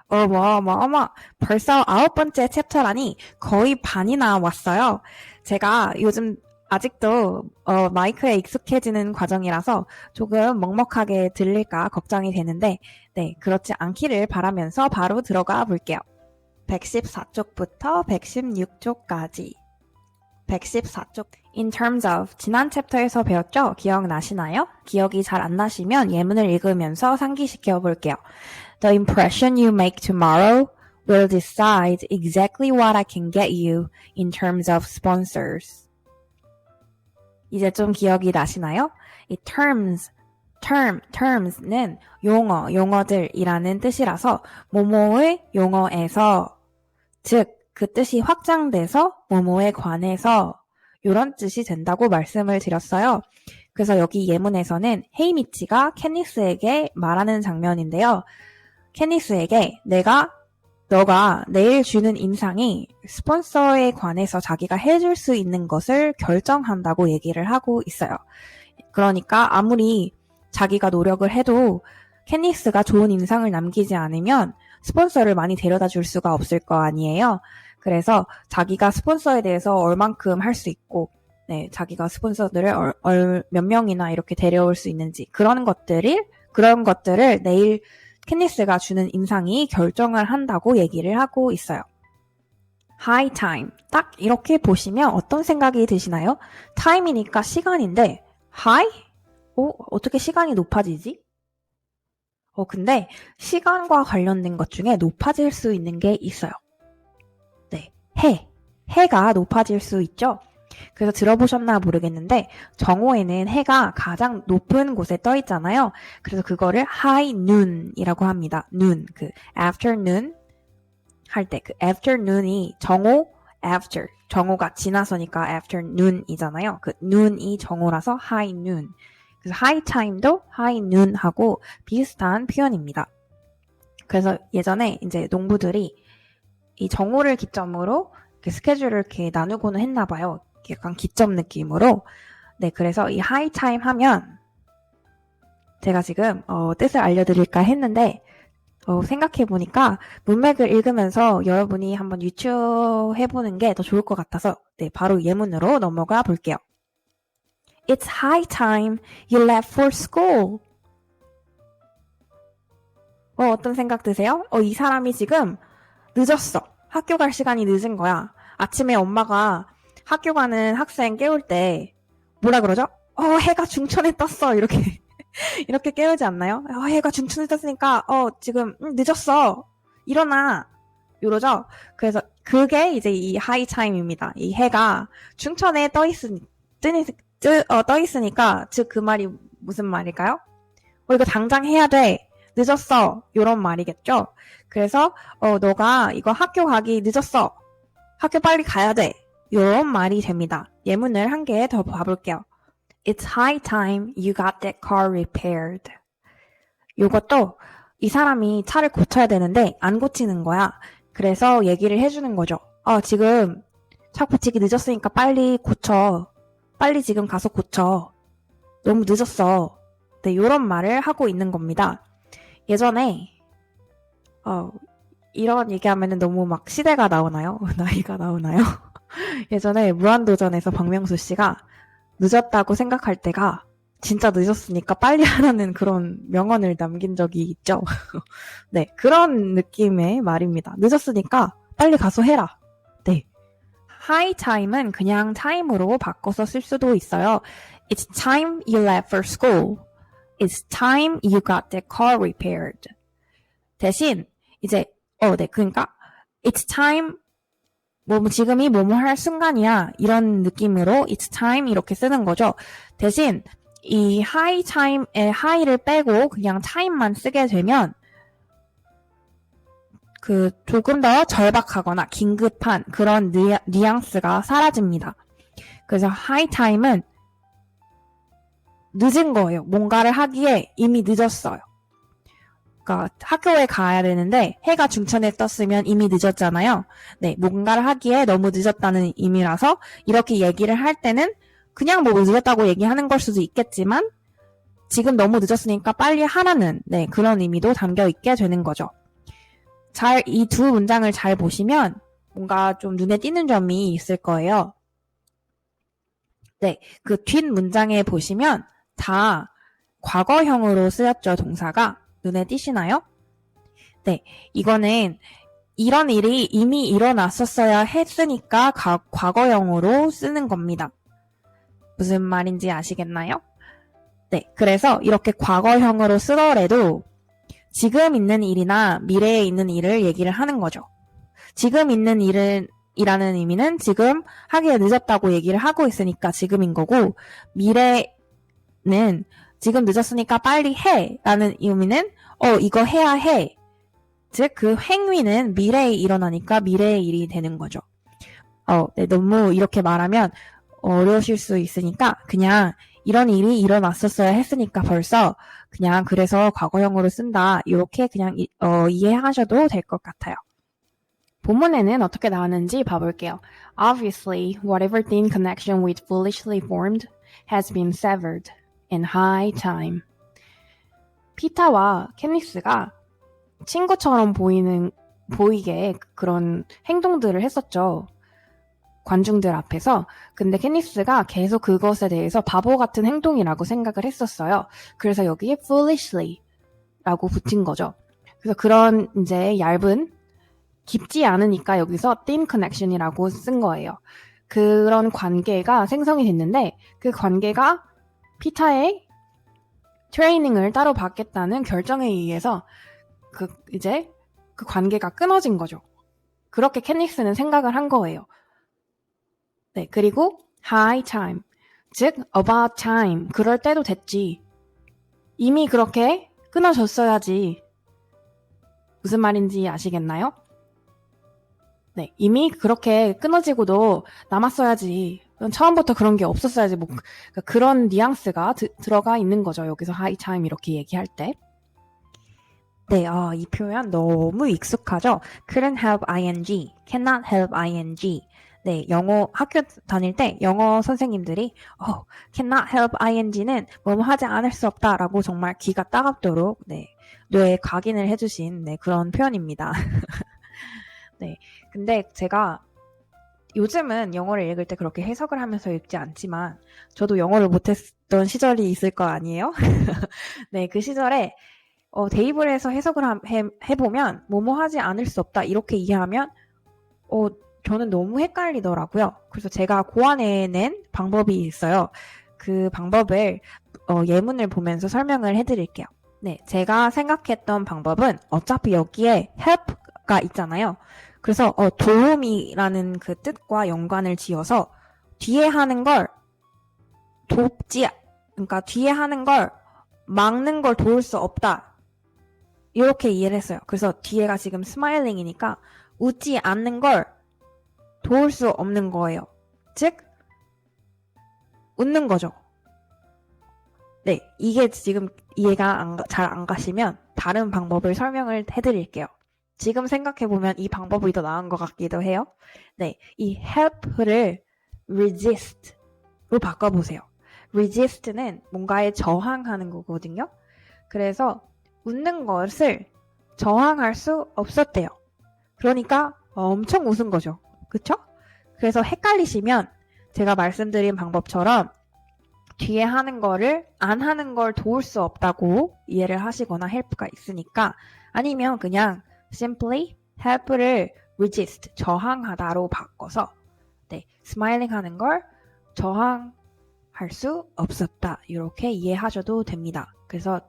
어머. 벌써 9번째 챕터라니 거의 반이나 왔어요. 제가 요즘 아직도 마이크에 익숙해지는 과정이라서 조금 먹먹하게 들릴까 걱정이 되는데, 네, 그렇지 않기를 바라면서 바로 들어가 볼게요. 114쪽부터 116쪽까지. 114쪽. In terms of 지난 챕터에서 배웠죠? 기억나시나요? 기억이 잘 안 나시면 예문을 읽으면서 상기시켜 볼게요. The impression you make tomorrow will decide exactly what I can get you in terms of sponsors. 이제 좀 기억이 나시나요? 이 terms는 용어들이라는 뜻이라서 모모의 용어에서, 즉 그 뜻이 확장돼서 뭐뭐에 관해서 이런 뜻이 된다고 말씀을 드렸어요. 그래서 여기 예문에서는 헤이미치가 캐니스에게 말하는 장면인데요. 캐니스에게 너가 내일 주는 인상이 스폰서에 관해서 자기가 해줄 수 있는 것을 결정한다고 얘기를 하고 있어요. 그러니까 아무리 자기가 노력을 해도 캐니스가 좋은 인상을 남기지 않으면 스폰서를 많이 데려다 줄 수가 없을 거 아니에요. 그래서 자기가 스폰서에 대해서 얼만큼 할 수 있고, 네, 자기가 스폰서들을 몇 명이나 이렇게 데려올 수 있는지 그런 것들을 내일 캐니스가 주는 인상이 결정을 한다고 얘기를 하고 있어요. High time. 딱 이렇게 보시면 어떤 생각이 드시나요? time이니까 시간인데 high? 어떻게 시간이 높아지지? 근데 시간과 관련된 것 중에 높아질 수 있는 게 있어요. 네, 해가 높아질 수 있죠. 그래서 들어보셨나 모르겠는데 정오에는 해가 가장 높은 곳에 떠 있잖아요. 그래서 그거를 high noon이라고 합니다. noon, 그 afternoon 할 때 그 afternoon이 정오, after, 정오가 지나서니까 afternoon이잖아요. 그 noon이 정오라서 high noon. 그래서 high time도 high noon하고 비슷한 표현입니다. 그래서 예전에 이제 농부들이 이 정오를 기점으로 이렇게 스케줄을 이렇게 나누고는 했나 봐요. 약간 기점 느낌으로. 네, 그래서 이 high time 하면 제가 지금 뜻을 알려드릴까 했는데 생각해보니까 문맥을 읽으면서 여러분이 한번 유추해보는 게 더 좋을 것 같아서 네, 바로 예문으로 넘어가 볼게요. It's high time you left for school. 어떤 생각 드세요? 이 사람이 지금 늦었어. 학교 갈 시간이 늦은 거야. 아침에 엄마가 학교 가는 학생 깨울 때 뭐라 그러죠? 해가 중천에 떴어. 이렇게 이렇게 깨우지 않나요? 해가 중천에 떴으니까 지금 늦었어. 일어나. 이러죠? 그래서 그게 이제 이 하이 타임입니다. 이 해가 중천에 떠 있으니까 즉 그 말이 무슨 말일까요? 이거 당장 해야 돼. 늦었어. 이런 말이겠죠? 그래서 너가 이거 학교 가기 늦었어. 학교 빨리 가야 돼. 이런 말이 됩니다. 예문을 한 개 더 봐볼게요. It's high time you got that car repaired. 이것도 이 사람이 차를 고쳐야 되는데 안 고치는 거야. 그래서 얘기를 해주는 거죠. 지금 차 고치기 늦었으니까 빨리 고쳐. 빨리 지금 가서 고쳐. 너무 늦었어. 네, 이런 말을 하고 있는 겁니다. 예전에 이런 얘기하면 너무 막 시대가 나오나요? 나이가 나오나요? 예전에 무한도전에서 박명수 씨가 늦었다고 생각할 때가 진짜 늦었으니까 빨리 하라는 그런 명언을 남긴 적이 있죠. 네, 그런 느낌의 말입니다. 늦었으니까 빨리 가서 해라. 네. high time은 그냥 time으로 바꿔서 쓸 수도 있어요. It's time you left for school. It's time you got the car repaired. 대신 이제 네, 그러니까 it's time 지금이 뭐뭐 할 순간이야 이런 느낌으로 it's time 이렇게 쓰는 거죠. 대신 이 high time의 high를 빼고 그냥 time만 쓰게 되면 그 조금 더 절박하거나 긴급한 그런 뉘앙스가 사라집니다. 그래서 high time은 늦은 거예요. 뭔가를 하기에 이미 늦었어요. 그러니까 학교에 가야 되는데 해가 중천에 떴으면 이미 늦었잖아요. 네, 뭔가를 하기에 너무 늦었다는 의미라서 이렇게 얘기를 할 때는 그냥 늦었다고 얘기하는 걸 수도 있겠지만 지금 너무 늦었으니까 빨리 하라는 그런 의미도 담겨 있게 되는 거죠. 이 두 문장을 잘 보시면 뭔가 좀 눈에 띄는 점이 있을 거예요. 네, 그 뒷 문장에 보시면 다 과거형으로 쓰였죠, 동사가. 눈에 띄시나요? 네, 이거는 이런 일이 이미 일어났었어야 했으니까 과거형으로 쓰는 겁니다. 무슨 말인지 아시겠나요? 네, 그래서 이렇게 과거형으로 쓰더라도 지금 있는 일이나 미래에 있는 일을 얘기를 하는 거죠. 지금 있는 일이라는 의미는 지금 하기에 늦었다고 얘기를 하고 있으니까 지금인 거고, 미래는 지금 늦었으니까 빨리 해 라는 의미는 이거 해야 해. 즉 그 행위는 미래에 일어나니까 미래의 일이 되는 거죠. 네, 너무 이렇게 말하면 어려우실 수 있으니까 그냥 이런 일이 일어났었어야 했으니까 벌써 그냥 그래서 과거형으로 쓴다. 이렇게 그냥 이해하셔도 될 것 같아요. 본문에는 어떻게 나왔는지 봐볼게요. Obviously, whatever thin connection we'd foolishly formed has been severed in high time. 피타와 캐니스가 친구처럼 보이게 그런 행동들을 했었죠. 관중들 앞에서. 근데 캐니스가 계속 그것에 대해서 바보 같은 행동이라고 생각을 했었어요. 그래서 여기에 foolishly 라고 붙인 거죠. 그래서 그런 이제 얇은 깊지 않으니까 여기서 thin connection이라고 쓴 거예요. 그런 관계가 생성이 됐는데 그 관계가 피타의 트레이닝을 따로 받겠다는 결정에 의해서 이제 그 관계가 끊어진 거죠. 그렇게 캐니스는 생각을 한 거예요. 네, 그리고 high time, 즉 about time, 그럴 때도 됐지. 이미 그렇게 끊어졌어야지. 무슨 말인지 아시겠나요? 네, 이미 그렇게 끊어지고도 남았어야지. 처음부터 그런 게 없었어야지. 뭐 그런 뉘앙스가 들어가 있는 거죠. 여기서 high time 이렇게 얘기할 때. 네, 이 표현 너무 익숙하죠? couldn't help ing, cannot help ing. 네, 영어 학교 다닐 때 영어 선생님들이 cannot help ing는 뭐뭐 하지 않을 수 없다라고 정말 귀가 따갑도록 뇌에 각인을 해주신 그런 표현입니다. 네, 근데 제가 요즘은 영어를 읽을 때 그렇게 해석을 하면서 읽지 않지만 저도 영어를 못했던 시절이 있을 거 아니에요? 네, 그 시절에 대입을 해석을 해보면 뭐뭐 하지 않을 수 없다 이렇게 이해하면 저는 너무 헷갈리더라고요. 그래서 제가 고안해낸 방법이 있어요. 그 방법을 예문을 보면서 설명을 해드릴게요. 네, 제가 생각했던 방법은 어차피 여기에 help가 있잖아요. 그래서 도움이라는 그 뜻과 연관을 지어서 뒤에 하는 걸 그러니까 뒤에 하는 걸 막는 걸 도울 수 없다. 이렇게 이해를 했어요. 그래서 뒤에가 지금 스마일링이니까 웃지 않는 걸 도울 수 없는 거예요. 즉 웃는 거죠. 네, 이게 지금 이해가 잘 안 가시면 다른 방법을 설명을 해드릴게요. 지금 생각해보면 이 방법이 더 나은 것 같기도 해요. 네, 이 help를 resist로 바꿔보세요. resist는 뭔가에 저항하는 거거든요. 그래서 웃는 것을 저항할 수 없었대요. 그러니까 엄청 웃은 거죠. 그쵸? 그래서 헷갈리시면 제가 말씀드린 방법처럼 뒤에 하는 거를 안 하는 걸 도울 수 없다고 이해를 하시거나 help가 있으니까 아니면 그냥 simply help를 resist, 저항하다로 바꿔서 smiling 하는 걸 저항할 수 없었다. 이렇게 이해하셔도 됩니다. 그래서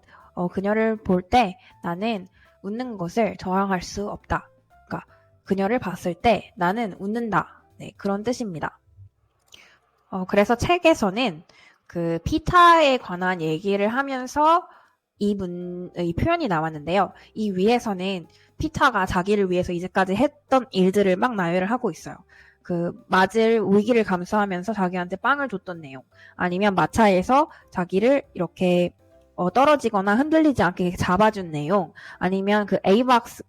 그녀를 볼 때 나는 웃는 것을 저항할 수 없다. 그러니까 그녀를 봤을 때 나는 웃는다. 네, 그런 뜻입니다. 그래서 책에서는 그 피타에 관한 얘기를 하면서 이 표현이 나왔는데요. 이 위에서는 피타가 자기를 위해서 이제까지 했던 일들을 막 나열을 하고 있어요. 그 맞을 위기를 감수하면서 자기한테 빵을 줬던 내용, 아니면 마차에서 자기를 이렇게 떨어지거나 흔들리지 않게 잡아준 내용, 아니면 그 에이박스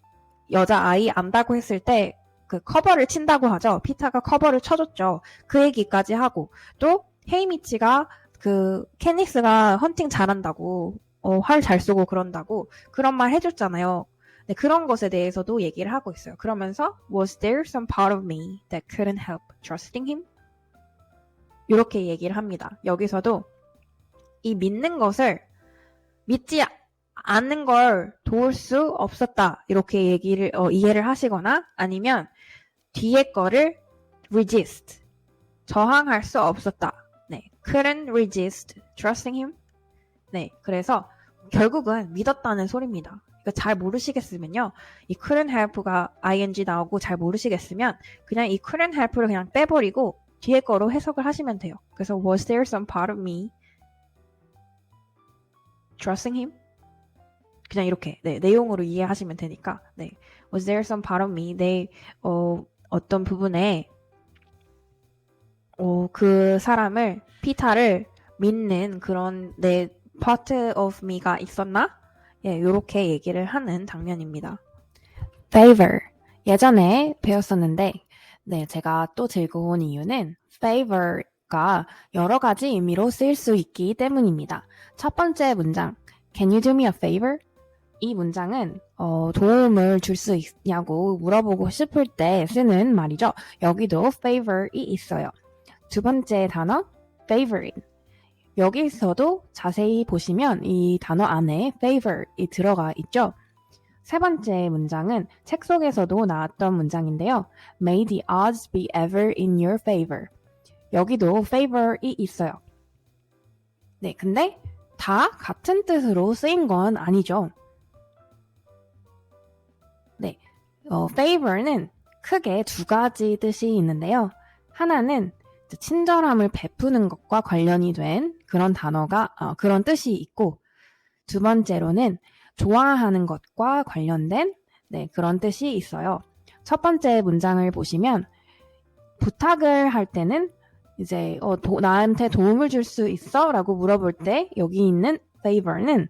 여자아이 안다고 했을 때 그 커버를 친다고 하죠. 피타가 커버를 쳐줬죠. 그 얘기까지 하고, 또 헤이미치가 그 캐니스가 헌팅 잘한다고 활 잘 쏘고 그런다고 그런 말 해줬잖아요. 네, 그런 것에 대해서도 얘기를 하고 있어요. 그러면서 Was there some part of me that couldn't help trusting him? 이렇게 얘기를 합니다. 여기서도 이 믿는 것을 믿지 않는 걸 도울 수 없었다. 이렇게 이해를 하시거나 아니면 뒤에 거를 resist, 저항할 수 없었다. 네, couldn't resist trusting him. 네, 그래서 결국은 믿었다는 소리입니다. 그러니까 잘 모르시겠으면요. 이 couldn't help가 ing 나오고 잘 모르시겠으면 그냥 이 couldn't help를 그냥 떼버리고 뒤에 거로 해석을 하시면 돼요. 그래서 was there some part of me trusting him? 그냥 이렇게 네, 내용으로 이해하시면 되니까 네, was there some part of me? 어떤 부분에 그 사람을 피터를 믿는 그런 내 part of me가 있었나? 예, 요렇게 얘기를 하는 장면입니다. favor. 예전에 배웠었는데, 네, 제가 또 즐거운 이유는 favor가 여러 가지 의미로 쓰일 수 있기 때문입니다. 첫 번째 문장, Can you do me a favor? 이 문장은 도움을 줄 수 있냐고 물어보고 싶을 때 쓰는 말이죠. 여기도 favor이 있어요. 두 번째 단어, favorite. 여기서도 자세히 보시면 이 단어 안에 favor이 들어가 있죠. 세 번째 문장은 책 속에서도 나왔던 문장인데요. May the odds be ever in your favor. 여기도 favor이 있어요. 네, 근데 다 같은 뜻으로 쓰인 건 아니죠. 네, favor는 크게 두 가지 뜻이 있는데요. 하나는 친절함을 베푸는 것과 관련이 된 그런 그런 뜻이 있고, 두 번째로는 좋아하는 것과 관련된 그런 뜻이 있어요. 첫 번째 문장을 보시면 부탁을 할 때는 이제 나한테 도움을 줄 수 있어? 라고 물어볼 때 여기 있는 favor는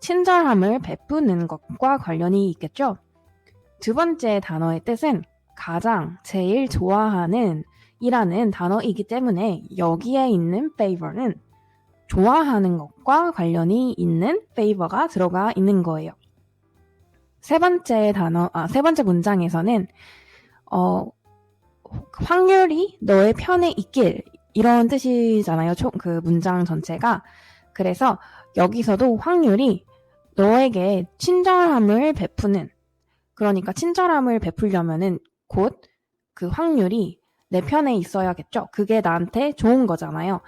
친절함을 베푸는 것과 관련이 있겠죠. 두 번째 단어의 뜻은 가장, 제일 좋아하는 이라는 단어이기 때문에 여기에 있는 favor는 좋아하는 것과 관련이 있는 favor가 들어가 있는 거예요. 세 번째 문장에서는 확률이 너의 편에 있길 이런 뜻이잖아요. 그 문장 전체가. 그래서 여기서도 확률이 너에게 친절함을 베푸는, 그러니까 친절함을 베풀려면은 곧 그 확률이 내 편에 있어야겠죠. 그게 나한테 좋은 거잖아요.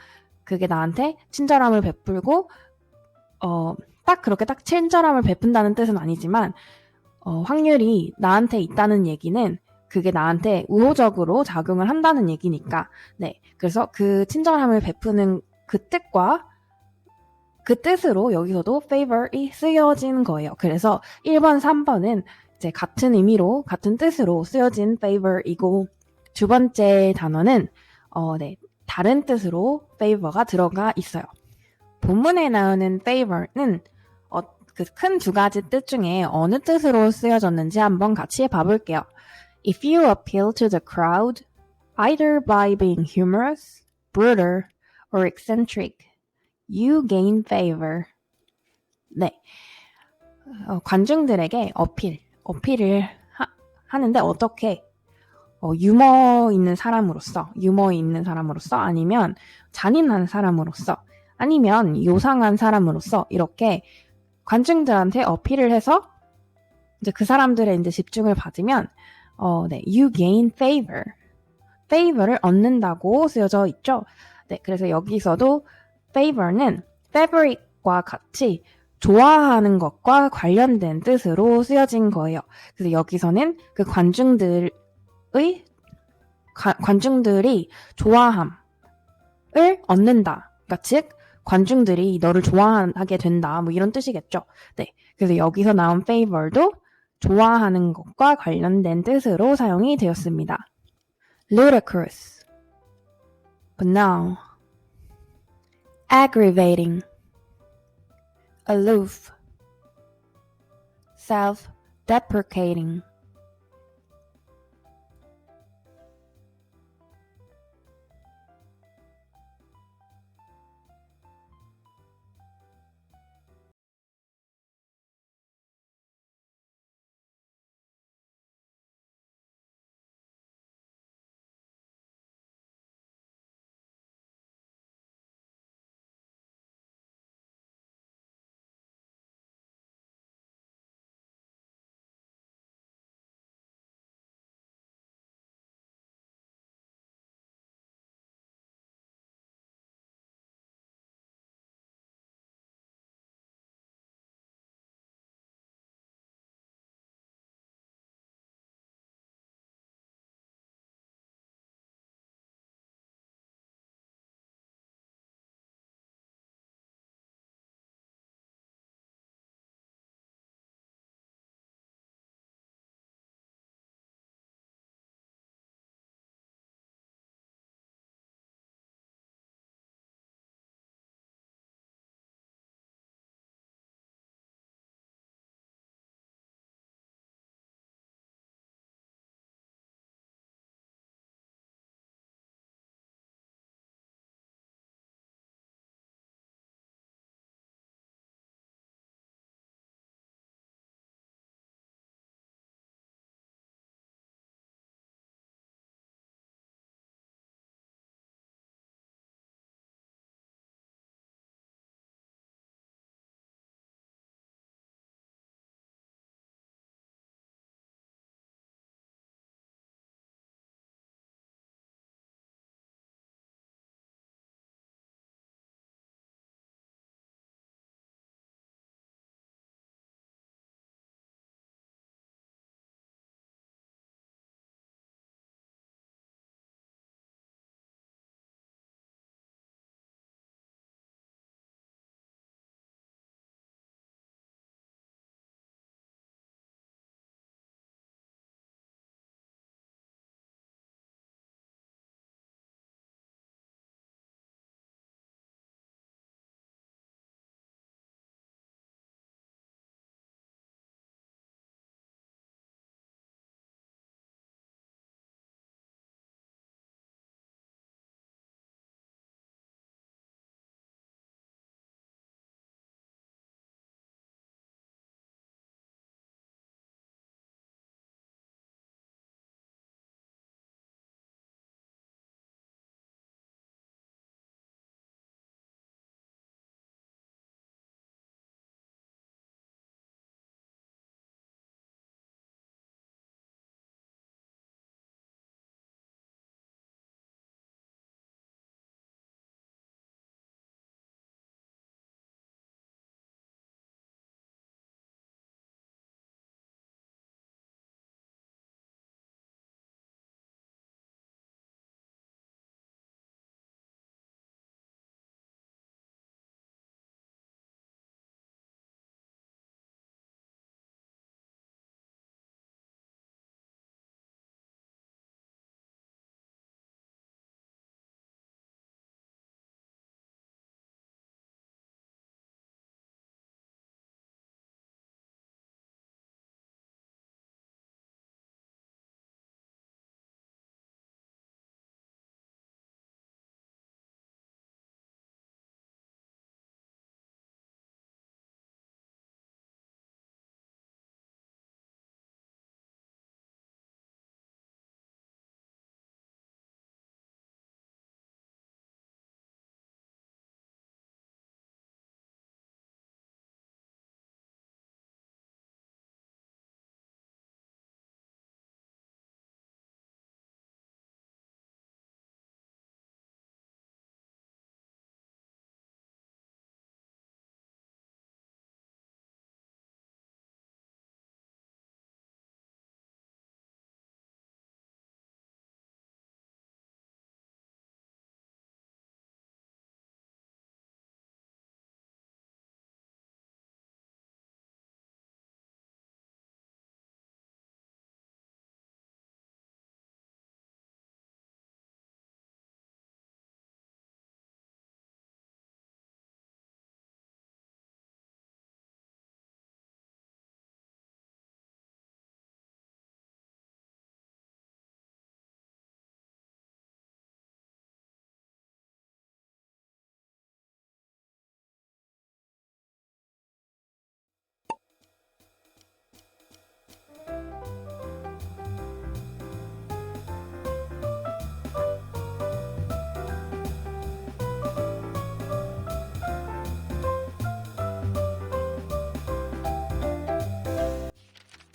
그게 나한테 친절함을 베풀고 딱 그렇게 딱 친절함을 베푼다는 뜻은 아니지만 확률이 나한테 있다는 얘기는 그게 나한테 우호적으로 작용을 한다는 얘기니까. 네, 그래서 그 친절함을 베푸는 그 뜻과 그 뜻으로 여기서도 favor이 쓰여진 거예요. 그래서 1번, 3번은 이제 같은 의미로 같은 뜻으로 쓰여진 favor이고, 두 번째 단어는 다른 뜻으로 favor가 들어가 있어요. 본문에 나오는 favor는 그 큰 두 가지 뜻 중에 어느 뜻으로 쓰여졌는지 한번 같이 봐볼게요. If you appeal to the crowd, either by being humorous, brutal, or eccentric, you gain favor. 네, 관중들에게 어필을 하는데 어떻게? 유머 있는 사람으로서 아니면 잔인한 사람으로서 아니면 요상한 사람으로서 이렇게 관중들한테 어필을 해서 이제 그 사람들의 이제 집중을 받으면 you gain favor. favor를 얻는다고 쓰여져 있죠. 네, 그래서 여기서도 favor는 favorite과 같이 좋아하는 것과 관련된 뜻으로 쓰여진 거예요. 그래서 여기서는 그 관중들이 좋아함을 얻는다. 그러니까 즉 관중들이 너를 좋아하게 된다. 뭐 이런 뜻이겠죠. 네, 그래서 여기서 나온 favor도 좋아하는 것과 관련된 뜻으로 사용이 되었습니다. ludicrous, banal, aggravating, aloof, self-deprecating.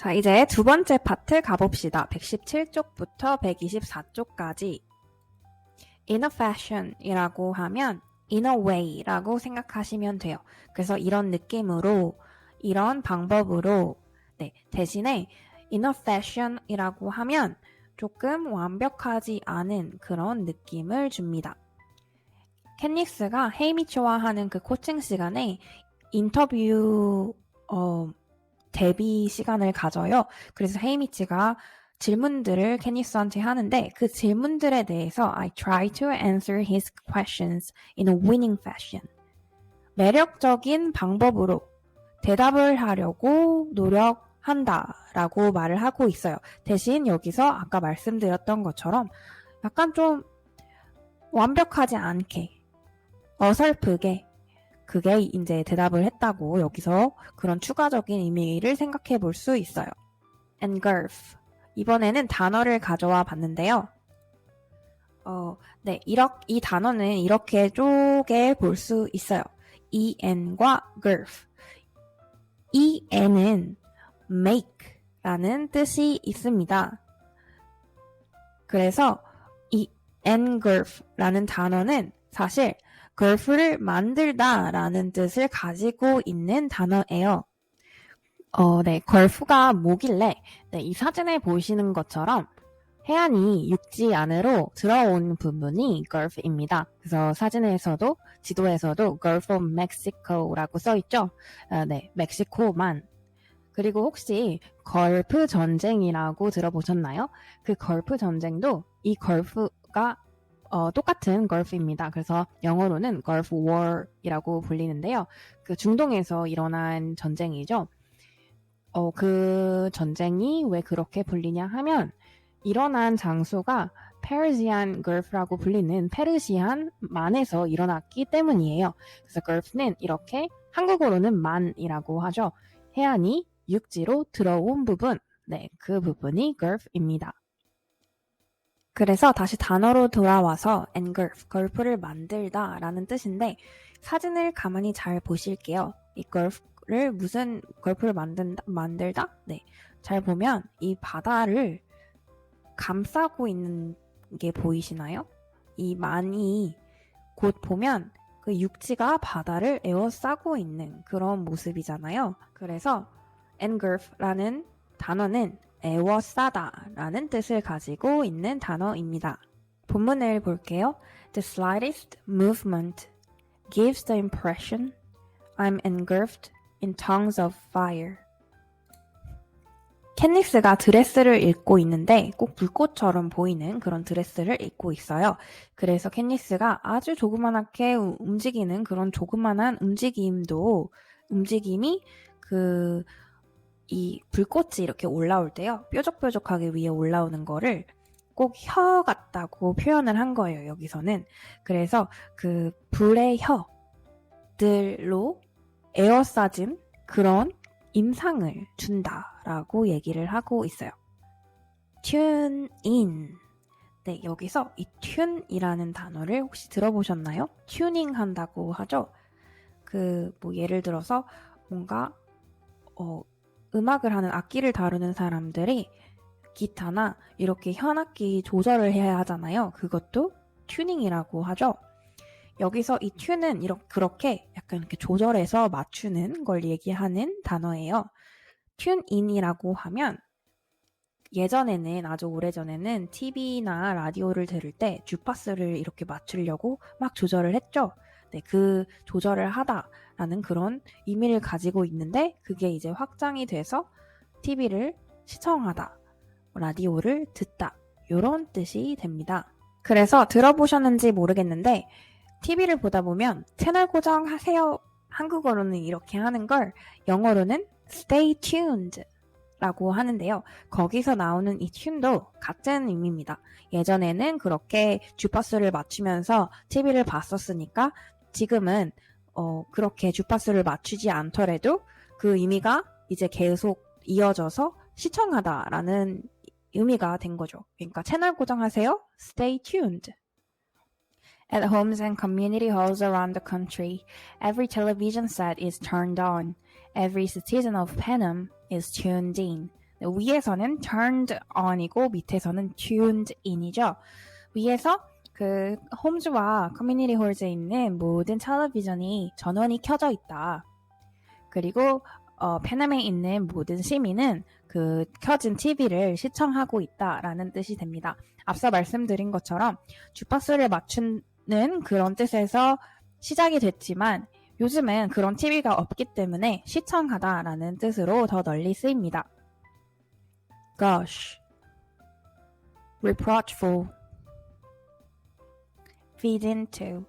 자, 이제 두 번째 파트 가봅시다. 117쪽부터 124쪽까지. In a fashion이라고 하면 in a way라고 생각하시면 돼요. 그래서 이런 느낌으로, 이런 방법으로, 네, 대신에 in a fashion이라고 하면 조금 완벽하지 않은 그런 느낌을 줍니다. 캔니스가 헤이미 좋아하는 그 코칭 시간에 인터뷰 데뷔 시간을 가져요. 그래서 헤이미치가 질문들을 캔니스한테 하는데 그 질문들에 대해서 I try to answer his questions in a winning fashion. 매력적인 방법으로 대답을 하려고 노력한다 라고 말을 하고 있어요. 대신 여기서 아까 말씀드렸던 것처럼 약간 좀 완벽하지 않게 어설프게 그게 이제 대답을 했다고 여기서 그런 추가적인 의미를 생각해 볼 수 있어요. engulf. 이번에는 단어를 가져와 봤는데요. 네, 이 단어는 이렇게 쪼개 볼 수 있어요. en과 gulf. en은 make라는 뜻이 있습니다. 그래서 이 engulf라는 단어는 사실 gulf를 만들다 라는 뜻을 가지고 있는 단어예요. 네, gulf가 뭐길래, 네, 이 사진에 보시는 것처럼 해안이 육지 안으로 들어온 부분이 gulf입니다. 그래서 사진에서도, 지도에서도 Gulf of Mexico라고 써있죠? 네, 멕시코만. 그리고 혹시 걸프 전쟁이라고 들어보셨나요? 그 걸프 전쟁도 이 걸프가 똑같은 걸프입니다. 그래서 영어로는 Gulf War이라고 불리는데요. 그 중동에서 일어난 전쟁이죠. 그 전쟁이 왜 그렇게 불리냐 하면 일어난 장소가 페르시안 걸프라고 불리는 페르시안만에서 일어났기 때문이에요. 그래서 걸프는 이렇게 한국어로는 만이라고 하죠. 해안이 육지로 들어온 부분, 네, 그 부분이 걸프입니다. 그래서 다시 단어로 돌아와서 engulf, 걸프를 만들다 라는 뜻인데 사진을 가만히 잘 보실게요. 이 걸프를 무슨 걸프를 만들다? 네, 잘 보면 이 바다를 감싸고 있는 게 보이시나요? 이 만이 곧 보면 그 육지가 바다를 에워싸고 있는 그런 모습이잖아요. 그래서 engulf라는 단어는 에워싸다 라는 뜻을 가지고 있는 단어입니다. 본문을 볼게요. The slightest movement gives the impression I'm engulfed in tongues of fire. 캔니스가 드레스를 입고 있는데 꼭 불꽃처럼 보이는 그런 드레스를 입고 있어요. 그래서 캔니스가 아주 조그만하게 움직이는 그런 조그만한 움직임이 이 불꽃이 이렇게 올라올 때요. 뾰족뾰족하게 위에 올라오는 거를 꼭 혀 같다고 표현을 한 거예요. 여기서는. 그래서 그 불의 혀들로 에워싸진 그런 인상을 준다라고 얘기를 하고 있어요. tune in. 네, 여기서 이 tune이라는 단어를 혹시 들어보셨나요? 튜닝 한다고 하죠. 예를 들어서 뭔가 음악을 하는 악기를 다루는 사람들이 기타나 이렇게 현악기 조절을 해야 하잖아요. 그것도 튜닝이라고 하죠. 여기서 이 튜는 그렇게 약간 이렇게 조절해서 맞추는 걸 얘기하는 단어예요. 튜인이라고 하면 예전에는 아주 오래전에는 TV나 라디오를 들을 때 주파수를 이렇게 맞추려고 막 조절을 했죠. 네, 그 조절을 하다라는 그런 의미를 가지고 있는데 그게 이제 확장이 돼서 TV를 시청하다, 라디오를 듣다 이런 뜻이 됩니다. 그래서 들어보셨는지 모르겠는데 TV를 보다 보면 채널 고정하세요. 한국어로는 이렇게 하는 걸 영어로는 stay tuned 라고 하는데요. 거기서 나오는 이 tune도 같은 의미입니다. 예전에는 그렇게 주파수를 맞추면서 TV를 봤었으니까 지금은 그렇게 주파수를 맞추지 않더라도 그 의미가 이제 계속 이어져서 시청하다라는 의미가 된 거죠. 그러니까 채널 고정하세요. Stay tuned. At homes and community halls around the country, every television set is turned on. Every citizen of Panem is tuned in. 네, 위에서는 turned on이고 밑에서는 tuned in이죠. 위에서 그 홈즈와 커뮤니티 홀즈에 있는 모든 텔레비전이 전원이 켜져 있다. 그리고 페남에 있는 모든 시민은 그 켜진 TV를 시청하고 있다라는 뜻이 됩니다. 앞서 말씀드린 것처럼 주파수를 맞추는 그런 뜻에서 시작이 됐지만 요즘은 그런 TV가 없기 때문에 시청하다라는 뜻으로 더 널리 쓰입니다. Gosh, reproachful, feed into.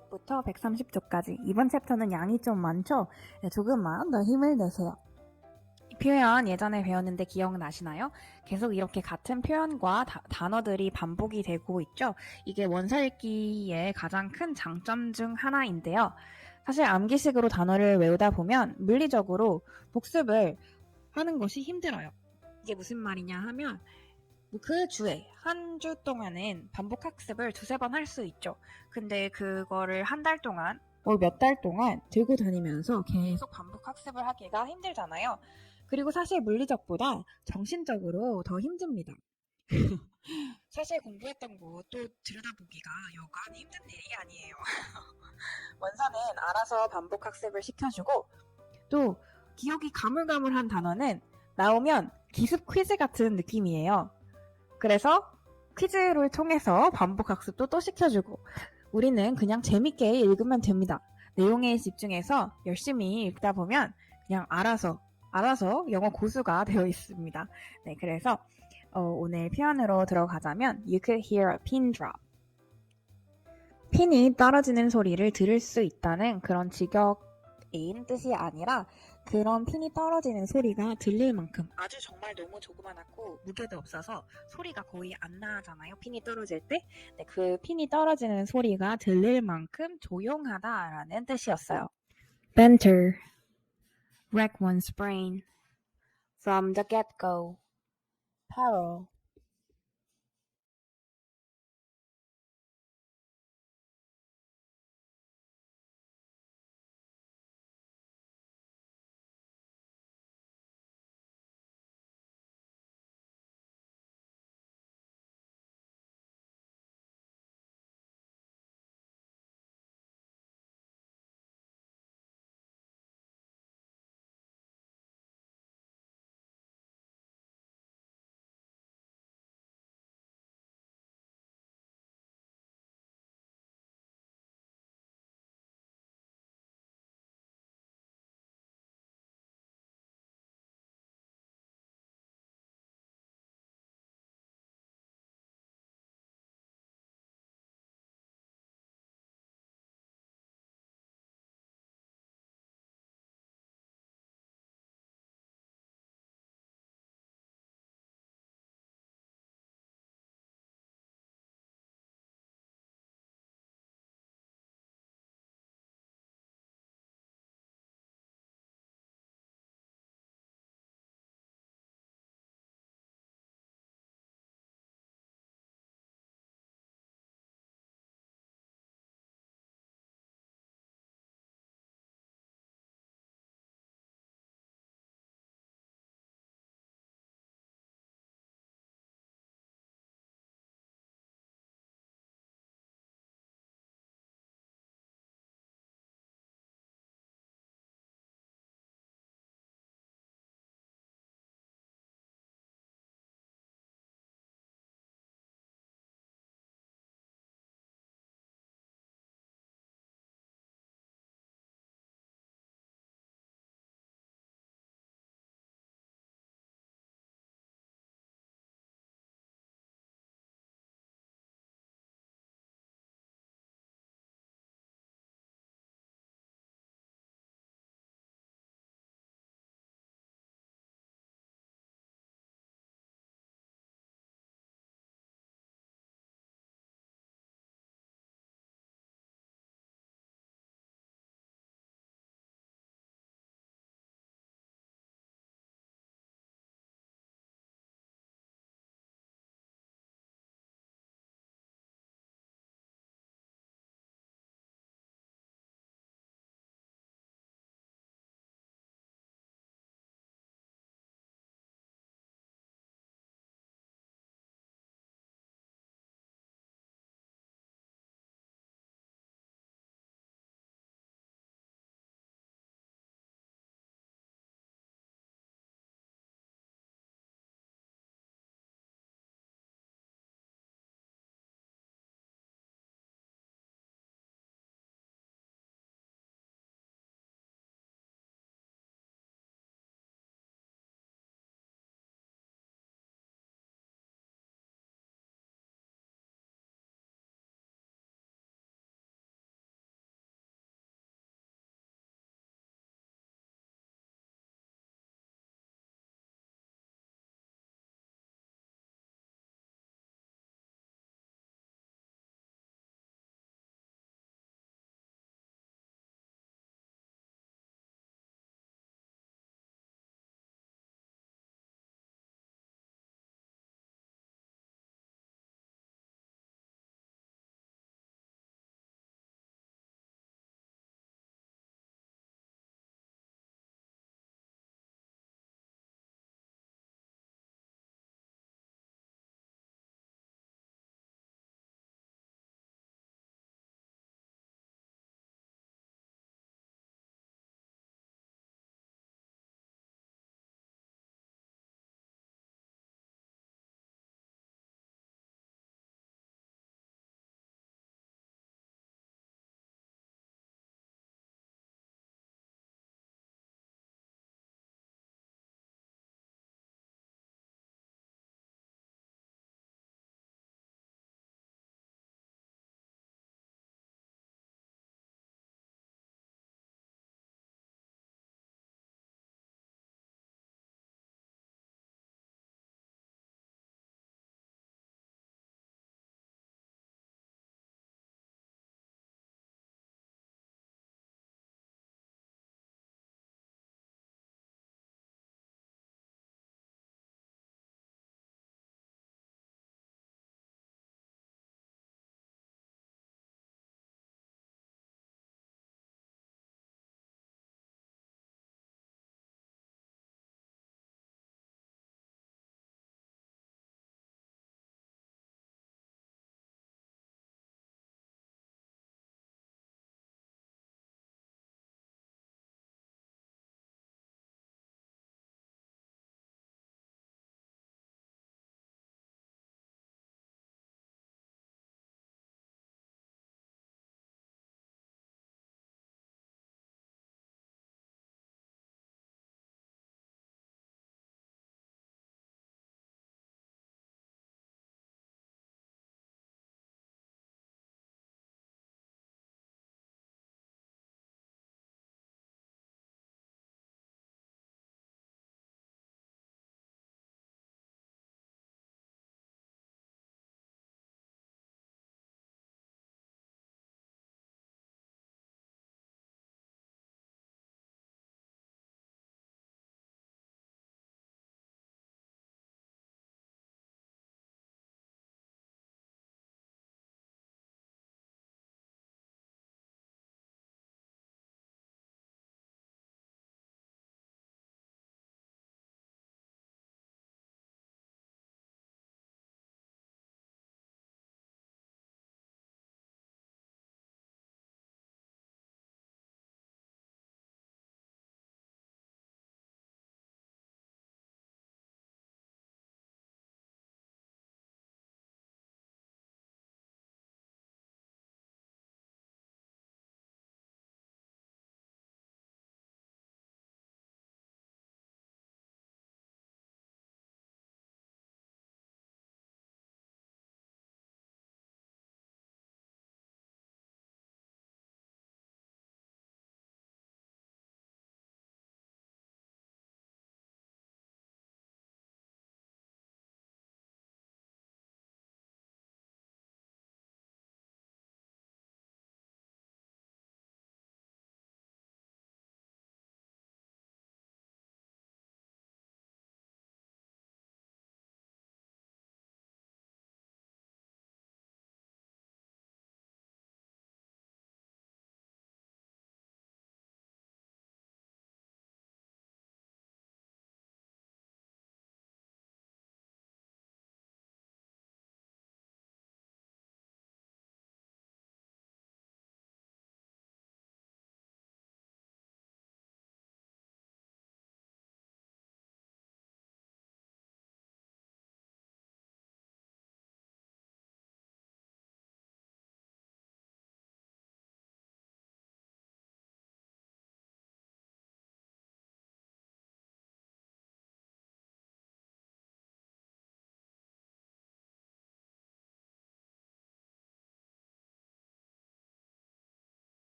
129쪽부터 130쪽까지. 이번 챕터는 양이 좀 많죠? 네, 조금만 더 힘을 내세요. 이 표현 예전에 배웠는데 기억나시나요? 계속 이렇게 같은 표현과 단어들이 반복이 되고 있죠? 이게 원서 읽기의 가장 큰 장점 중 하나인데요. 사실 암기식으로 단어를 외우다 보면 물리적으로 복습을 하는 것이 힘들어요. 이게 무슨 말이냐 하면 그 주에 한 주 동안은 반복 학습을 두세 번 할 수 있죠. 근데 그거를 한 달 동안 몇 달 동안 들고 다니면서 계속 반복 학습을 하기가 힘들잖아요. 그리고 사실 물리적보다 정신적으로 더 힘듭니다. 사실 공부했던 거 또 들여다보기가 여간 힘든 일이 아니에요. 원서는 알아서 반복 학습을 시켜주고 또 기억이 가물가물한 단어는 나오면 기습 퀴즈 같은 느낌이에요. 그래서 퀴즈를 통해서 반복 학습도 또 시켜주고 우리는 그냥 재밌게 읽으면 됩니다. 내용에 집중해서 열심히 읽다 보면 그냥 알아서 영어 고수가 되어 있습니다. 네, 그래서 오늘 표현으로 들어가자면 You could hear a pin drop. 핀이 떨어지는 소리를 들을 수 있다는 그런 직역인 뜻이 아니라 그런 핀이 떨어지는 소리가 들릴 만큼 아주 정말 너무 조그만하고 무게도 없어서 소리가 거의 안 나잖아요. 핀이 떨어질 때. 네, 그 핀이 떨어지는 소리가 들릴 만큼 조용하다라는 뜻이었어요. Banter. Wreck one's brain. From the get-go. Peril.